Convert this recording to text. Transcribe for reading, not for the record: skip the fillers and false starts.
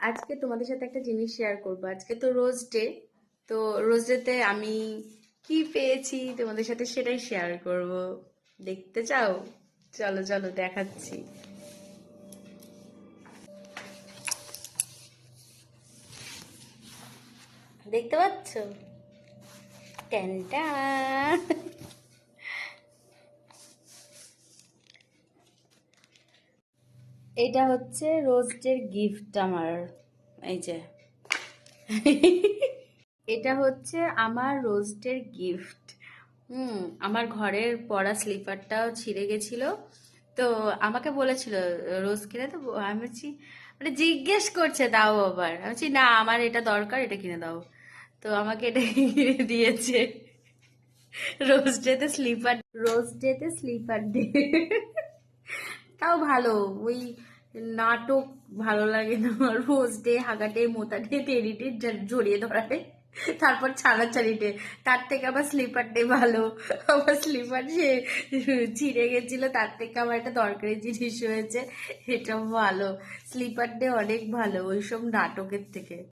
আজকে তোমাদের সাথে একটা জিনিস শেয়ার করব। আজকে তো রোজ ডে। তো রোজ ডেতে আমি কি পেয়েছি তোমাদের সাথে সেটাই শেয়ার করব। দেখতে চাও? চলো চলো দেখাচ্ছি। দেখতে পাচ্ছ? ট্যানটা, এটা হচ্ছে রোজ ডের গিফট আমার। এই যে এটা হচ্ছে আমার রোস্টের গিফট। আমার ঘরের পরা স্লিপারটাও ছিঁড়ে গেছিল। তো আমাকে বলেছিল রোজ কিনে দেবো। আমি বলছি, মানে জিজ্ঞেস করছে, তাও আবার আমি বলছি না, আমার এটা দরকার, এটা কিনে দাও। তো আমাকে এটা কিনে দিয়েছে। রোজ ডেতে স্লিপার, রোজ ডেতে স্লিপার ডে। তাও ভালো। ওই নাটক ভালো লাগে না আমার। রোজ ডে, হাগাটে, মোতাটে, টেরিটে, জড়িয়ে ধরাটে, তারপর ছাড়াছাড়িটে। তার থেকে আমার স্লিপার ডে ভালো। আমার স্লিপার সে ছিঁড়ে গেছিল, তার থেকে আমার একটা দরকারি জিনিস হয়েছে, এটা ভালো। স্লিপার ডে অনেক ভালো ওইসব নাটকের থেকে।